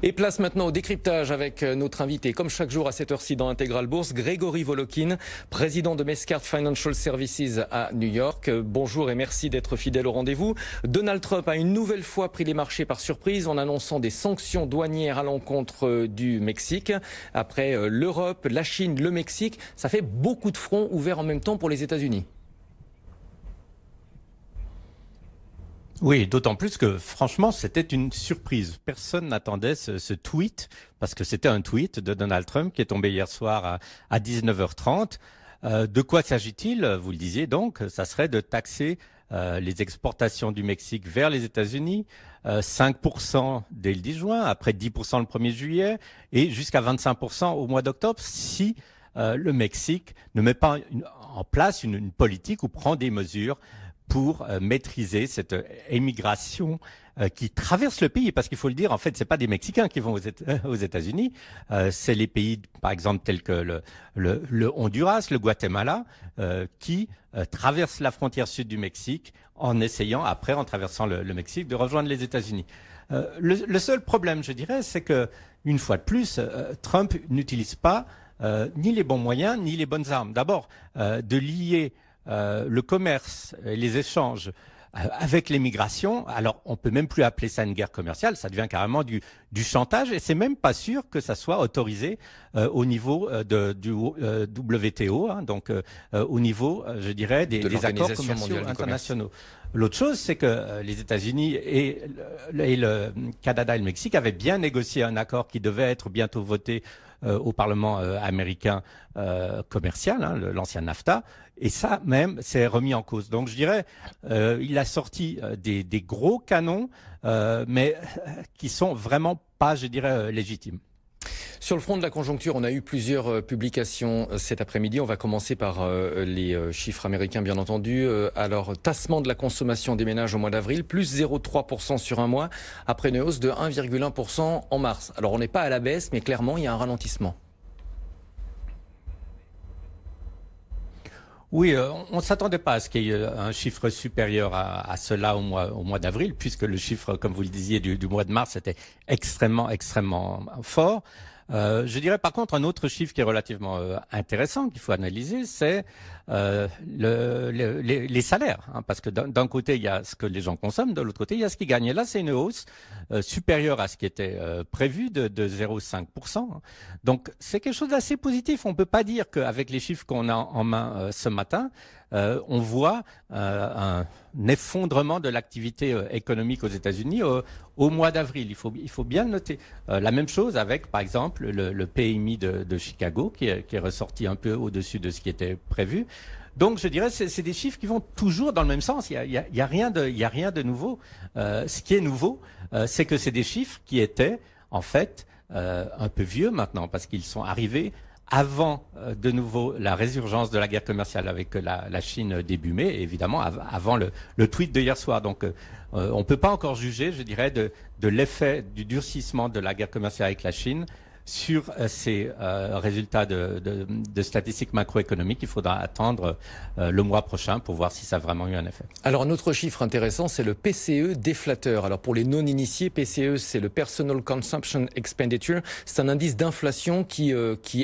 Et place maintenant au décryptage avec notre invité, comme chaque jour à cette heure-ci dans Intégral Bourse, Grégory Volokin, président de Mescart Financial Services à New York. Bonjour et merci d'être fidèle au rendez-vous. Donald Trump a une nouvelle fois pris les marchés par surprise en annonçant des sanctions douanières à l'encontre du Mexique. Après l'Europe, la Chine, le Mexique, ça fait beaucoup de fronts ouverts en même temps pour les États-Unis. Oui, d'autant plus que franchement, c'était une surprise. Personne n'attendait ce tweet, parce que c'était un tweet de Donald Trump qui est tombé hier soir à 19h30. De quoi s'agit-il? Vous le disiez donc, ça serait de taxer les exportations du Mexique vers les États-Unis, 5% dès le 10 juin, après 10% le 1er juillet, et jusqu'à 25% au mois d'octobre, si le Mexique ne met pas en place une politique ou prend des mesures pour maîtriser cette émigration qui traverse le pays, parce qu'il faut le dire, en fait, c'est pas des Mexicains qui vont aux États-Unis, c'est les pays, par exemple, tels que le Honduras, le Guatemala, qui traversent la frontière sud du Mexique en essayant, après, en traversant le Mexique, de rejoindre les États-Unis. Le seul problème, je dirais, c'est que, une fois de plus, Trump n'utilise pas ni les bons moyens, ni les bonnes armes. D'abord, de lier le commerce et les échanges avec l'immigration, alors on peut même plus appeler ça une guerre commerciale, ça devient carrément du chantage, et c'est même pas sûr que ça soit autorisé au niveau du WTO, hein, donc au niveau, je dirais, des accords commerciaux internationaux. L'autre chose, c'est que les États-Unis et le Canada et le Mexique avaient bien négocié un accord qui devait être bientôt voté au Parlement américain commercial, hein, l'ancien NAFTA, et ça même c'est remis en cause. Donc je dirais, il a sorti des gros canons, mais qui sont vraiment pas, je dirais, légitimes. Sur le front de la conjoncture, on a eu plusieurs publications cet après-midi. On va commencer par les chiffres américains, bien entendu. Alors, tassement de la consommation des ménages au mois d'avril, plus 0,3% sur un mois, après une hausse de 1,1% en mars. Alors, on n'est pas à la baisse, mais clairement, il y a un ralentissement. Oui, on ne s'attendait pas à ce qu'il y ait un chiffre supérieur à cela au mois d'avril, puisque le chiffre, comme vous le disiez, du mois de mars était extrêmement fort. Je dirais par contre un autre chiffre qui est relativement intéressant qu'il faut analyser, c'est les salaires, hein, parce que d'un côté il y a ce que les gens consomment, de l'autre côté il y a ce qu'ils gagnent. Et là c'est une hausse supérieure à ce qui était prévu de 0,5%. Hein. Donc c'est quelque chose d'assez positif. On peut pas dire qu'avec les chiffres qu'on a en main ce matin, on voit un effondrement de l'activité économique aux États-Unis au mois d'avril. Il faut bien le noter. La même chose avec, par exemple, le PMI de Chicago, qui est ressorti un peu au-dessus de ce qui était prévu. Donc, je dirais, c'est des chiffres qui vont toujours dans le même sens. Il y a rien de nouveau. Ce qui est nouveau, c'est que c'est des chiffres qui étaient, en fait, un peu vieux maintenant, parce qu'ils sont arrivés avant de nouveau la résurgence de la guerre commerciale avec la Chine début mai, et évidemment avant le tweet de hier soir. Donc on peut pas encore juger, je dirais, de l'effet du durcissement de la guerre commerciale avec la Chine sur ces résultats de statistiques macroéconomiques. Il faudra attendre le mois prochain pour voir si ça a vraiment eu un effet. Alors un autre chiffre intéressant, c'est le PCE déflateur. Alors pour les non-initiés, PCE c'est le Personal Consumption Expenditure. C'est un indice d'inflation qui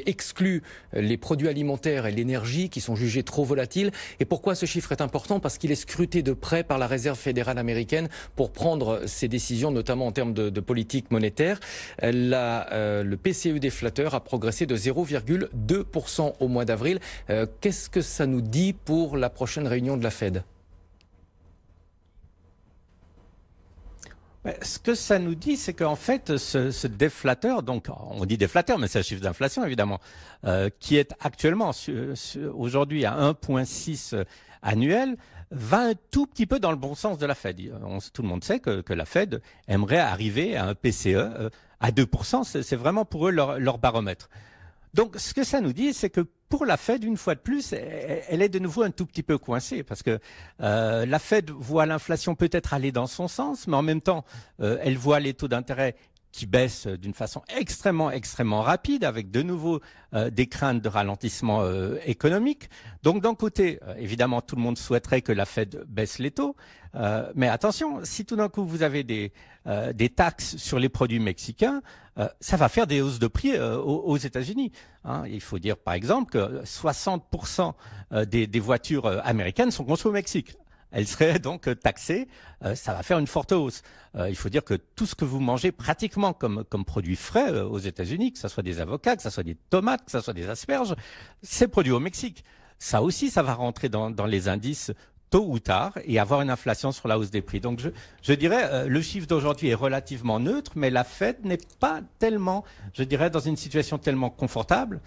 exclut les produits alimentaires et l'énergie qui sont jugés trop volatiles. Et pourquoi ce chiffre est important? Parce qu'il est scruté de près par la Réserve fédérale américaine pour prendre ses décisions, notamment en termes de politique monétaire. Le PCE déflateur a progressé de 0,2% au mois d'avril. Qu'est-ce que ça nous dit pour la prochaine réunion de la Fed? Ce que ça nous dit, c'est qu'en fait, ce déflateur, donc on dit déflateur, mais c'est un chiffre d'inflation évidemment, qui est actuellement aujourd'hui à 1,6 annuel, va un tout petit peu dans le bon sens de la Fed. Tout le monde sait que la Fed aimerait arriver à un PCE à 2%. C'est vraiment pour eux leur baromètre. Donc, ce que ça nous dit, c'est que pour la Fed, une fois de plus, elle est de nouveau un tout petit peu coincée, parce que la Fed voit l'inflation peut-être aller dans son sens, mais en même temps, elle voit les taux d'intérêt qui baisse d'une façon extrêmement rapide, avec de nouveau des craintes de ralentissement économique. Donc d'un côté, évidemment, tout le monde souhaiterait que la Fed baisse les taux, mais attention, si tout d'un coup vous avez des taxes sur les produits mexicains, ça va faire des hausses de prix aux États-Unis. Hein. Il faut dire par exemple que 60% des voitures américaines sont construites au Mexique. Elles seraient donc taxées, ça va faire une forte hausse. Il faut dire que tout ce que vous mangez pratiquement comme produits frais aux États-Unis, que ce soit des avocats, que ce soit des tomates, que ce soit des asperges, c'est produit au Mexique. Ça aussi, ça va rentrer dans les indices tôt ou tard et avoir une inflation sur la hausse des prix. Donc je dirais le chiffre d'aujourd'hui est relativement neutre, mais la Fed n'est pas tellement, je dirais, dans une situation tellement confortable.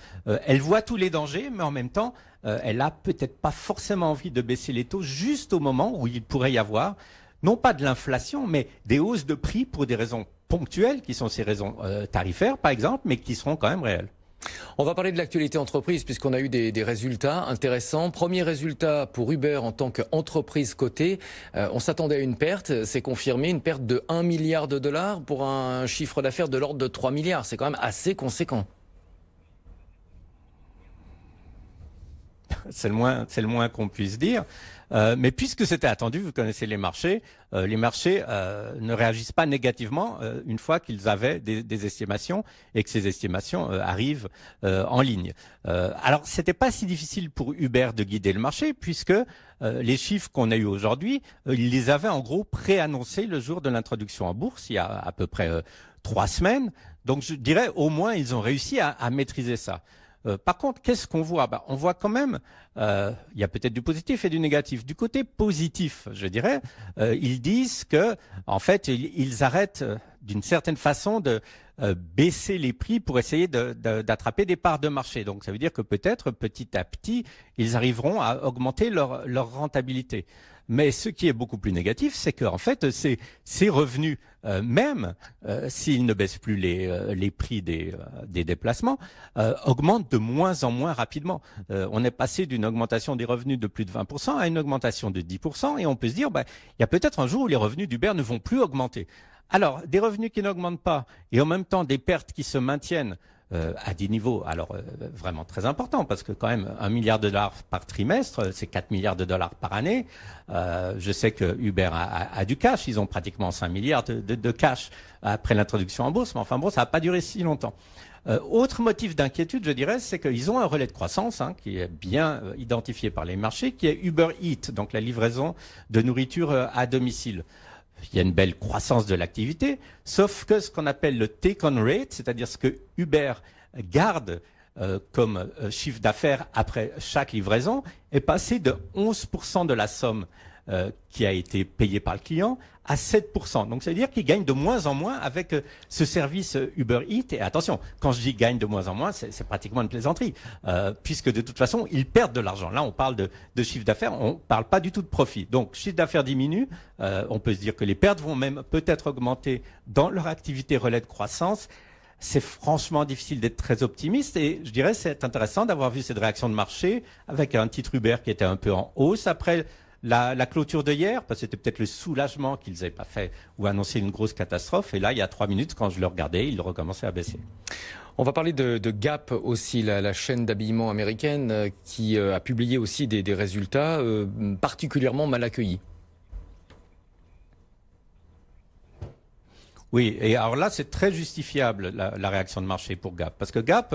Elle voit tous les dangers, mais en même temps, elle a peut-être pas forcément envie de baisser les taux juste au moment où il pourrait y avoir non pas de l'inflation, mais des hausses de prix pour des raisons ponctuelles, qui sont ces raisons tarifaires par exemple, mais qui seront quand même réelles. On va parler de l'actualité entreprise puisqu'on a eu des résultats intéressants. Premier résultat pour Uber en tant qu'entreprise cotée. On s'attendait à une perte, c'est confirmé, une perte de 1 milliard de dollars pour un chiffre d'affaires de l'ordre de 3 milliards. C'est quand même assez conséquent. C'est le moins qu'on puisse dire. Mais puisque c'était attendu, vous connaissez les marchés ne réagissent pas négativement une fois qu'ils avaient des estimations et que ces estimations arrivent en ligne. Alors, c'était pas si difficile pour Uber de guider le marché puisque les chiffres qu'on a eu aujourd'hui, ils les avaient en gros préannoncés le jour de l'introduction en bourse, il y a à peu près 3 semaines. Donc, je dirais au moins ils ont réussi à maîtriser ça. Par contre, qu'est-ce qu'on voit? On voit quand même, il y a peut-être du positif et du négatif. Du côté positif, je dirais, ils disent que, en fait, ils arrêtent d'une certaine façon de baisser les prix pour essayer d'attraper des parts de marché. Donc, ça veut dire que peut-être petit à petit, ils arriveront à augmenter leur rentabilité. Mais ce qui est beaucoup plus négatif, c'est qu'en fait, ces revenus, même s'ils ne baissent plus les prix des déplacements, augmentent de moins en moins rapidement. On est passé d'une augmentation des revenus de plus de 20% à une augmentation de 10%, et on peut se dire, il y a peut-être un jour où les revenus d'Uber ne vont plus augmenter. Alors, des revenus qui n'augmentent pas, et en même temps des pertes qui se maintiennent, à des niveaux vraiment très importants, parce que quand même 1 milliard de dollars par trimestre, c'est 4 milliards de dollars par année. Je sais que Uber a du cash, ils ont pratiquement 5 milliards de cash après l'introduction en bourse, mais enfin bon, ça n'a pas duré si longtemps. Autre motif d'inquiétude, je dirais, c'est qu'ils ont un relais de croissance qui est bien identifié par les marchés, qui est Uber Eats, donc la livraison de nourriture à domicile. Il y a une belle croissance de l'activité, sauf que ce qu'on appelle le take-on rate, c'est-à-dire ce que Uber garde comme chiffre d'affaires après chaque livraison, est passé de 11% de la somme qui a été payée par le client à 7%. Donc, ça veut dire qu'il gagne de moins en moins avec ce service Uber Eats. Et attention, quand je dis gagne de moins en moins, c'est pratiquement une plaisanterie, puisque de toute façon, ils perdent de l'argent. Là, on parle de chiffre d'affaires, on parle pas du tout de profit. Donc, chiffre d'affaires diminue, on peut se dire que les pertes vont même peut-être augmenter dans leur activité relais de croissance. C'est franchement difficile d'être très optimiste et je dirais c'est intéressant d'avoir vu cette réaction de marché avec un titre Uber qui était un peu en hausse après la clôture de hier, parce que c'était peut-être le soulagement qu'ils n'avaient pas fait ou annoncé une grosse catastrophe. Et là, il y a 3 minutes, quand je le regardais, il recommençait à baisser. On va parler de Gap aussi, la chaîne d'habillement américaine qui a publié aussi des résultats particulièrement mal accueillis. Oui, et alors là, c'est très justifiable la réaction de marché pour Gap, parce que Gap,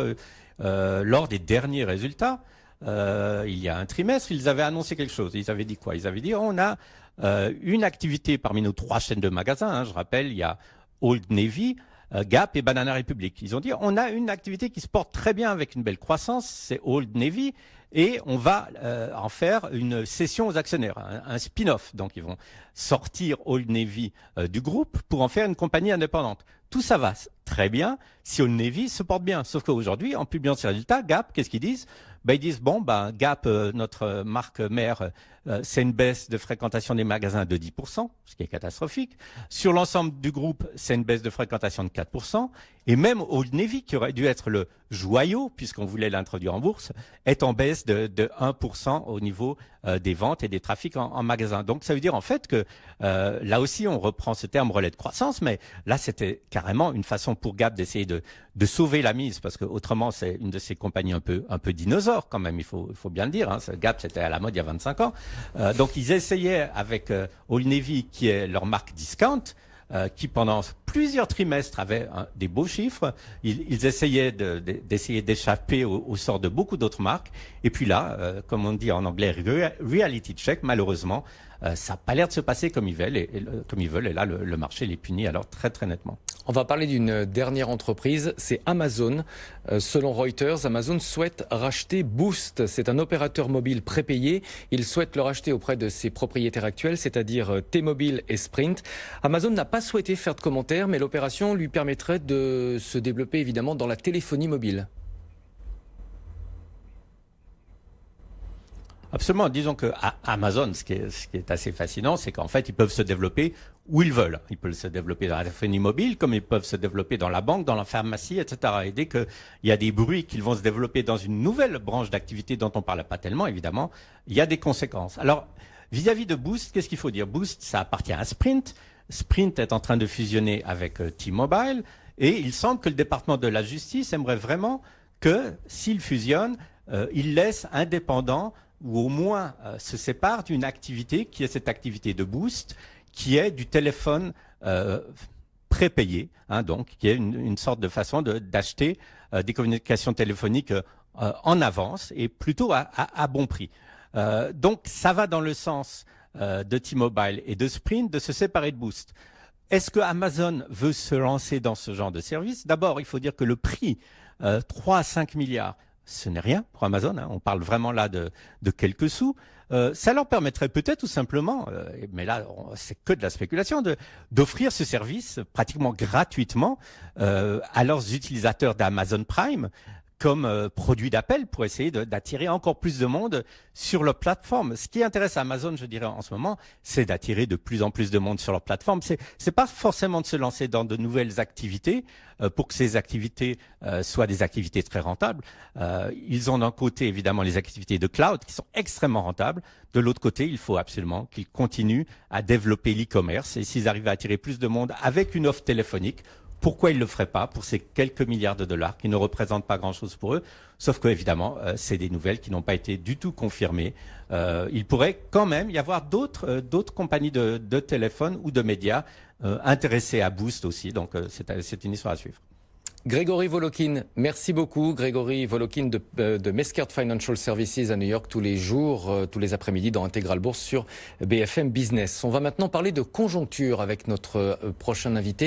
lors des derniers résultats, il y a un trimestre, ils avaient annoncé quelque chose. Ils avaient dit quoi? Ils avaient dit on a une activité parmi nos 3 chaînes de magasins. Je rappelle, il y a Old Navy, Gap et Banana Republic. Ils ont dit on a une activité qui se porte très bien avec une belle croissance, c'est Old Navy, et on va en faire une cession aux actionnaires, un spin-off. Donc ils vont sortir Old Navy du groupe pour en faire une compagnie indépendante. Tout ça va très bien si Old Navy se porte bien. Sauf qu'aujourd'hui, en publiant ces résultats, Gap, qu'est-ce qu'ils disent? Ils disent Gap, notre marque mère, c'est une baisse de fréquentation des magasins de 10%, ce qui est catastrophique. Sur l'ensemble du groupe, c'est une baisse de fréquentation de 4%. Et même Old Navy, qui aurait dû être le joyau, puisqu'on voulait l'introduire en bourse, est en baisse de 1% au niveau des ventes et des trafics en magasin. Donc ça veut dire en fait que là aussi, on reprend ce terme relais de croissance, mais là, c'était carrément carrément une façon pour Gap d'essayer de sauver la mise, parce que autrement c'est une de ces compagnies un peu dinosaure quand même, il faut bien le dire. Hein. Gap, c'était à la mode il y a 25 ans. Donc ils essayaient avec Old Navy, qui est leur marque discount, qui pendant plusieurs trimestres avaient des beaux chiffres. Ils essayaient d'essayer d'échapper au sort de beaucoup d'autres marques. Et puis là, comme on dit en anglais, reality check, malheureusement, ça n'a pas l'air de se passer comme ils veulent. Et là, le marché les punit alors très très nettement. On va parler d'une dernière entreprise, c'est Amazon. Selon Reuters, Amazon souhaite racheter Boost. C'est un opérateur mobile prépayé. Il souhaite le racheter auprès de ses propriétaires actuels, c'est-à-dire T-Mobile et Sprint. Amazon n'a pas souhaité faire de commentaires, mais l'opération lui permettrait de se développer évidemment dans la téléphonie mobile. Absolument. Disons que Amazon, ce qui est assez fascinant, c'est qu'en fait, ils peuvent se développer où ils veulent. Ils peuvent se développer dans la téléphonie mobile, comme ils peuvent se développer dans la banque, dans la pharmacie, etc. Et dès qu'il y a des bruits qu'ils vont se développer dans une nouvelle branche d'activité dont on ne parle pas tellement, évidemment, il y a des conséquences. Alors, vis-à-vis de Boost, qu'est-ce qu'il faut dire? Boost, ça appartient à Sprint. Sprint est en train de fusionner avec T-Mobile. Et il semble que le département de la justice aimerait vraiment que, s'il fusionne, il laisse indépendant ou au moins se sépare d'une activité qui est cette activité de Boost, qui est du téléphone prépayé, hein, donc qui est une sorte de façon d'acheter des communications téléphoniques en avance et plutôt à bon prix. Donc ça va dans le sens de T-Mobile et de Sprint de se séparer de Boost. Est-ce que Amazon veut se lancer dans ce genre de service? D'abord, il faut dire que le prix, 3 à 5 milliards, ce n'est rien pour Amazon, hein. On parle vraiment là de quelques sous. Ça leur permettrait peut-être tout simplement, mais là c'est que de la spéculation, d'offrir ce service pratiquement gratuitement à leurs utilisateurs d'Amazon Prime comme produit d'appel pour essayer d'attirer encore plus de monde sur leur plateforme. Ce qui intéresse Amazon, je dirais en ce moment, c'est d'attirer de plus en plus de monde sur leur plateforme. C'est pas forcément de se lancer dans de nouvelles activités pour que ces activités soient des activités très rentables. Ils ont d'un côté évidemment les activités de cloud qui sont extrêmement rentables. De l'autre côté, il faut absolument qu'ils continuent à développer l'e-commerce. Et s'ils arrivent à attirer plus de monde avec une offre téléphonique, pourquoi ils ne le feraient pas pour ces quelques milliards de dollars qui ne représentent pas grand-chose pour eux? Sauf que évidemment, c'est des nouvelles qui n'ont pas été du tout confirmées. Il pourrait quand même y avoir d'autres compagnies de téléphone ou de médias intéressées à Boost aussi. Donc c'est une histoire à suivre. Grégory Volokin, merci beaucoup. Grégory Volokin de Mesquer Financial Services à New York tous les jours, tous les après-midi dans Intégral Bourse sur BFM Business. On va maintenant parler de conjoncture avec notre prochain invité.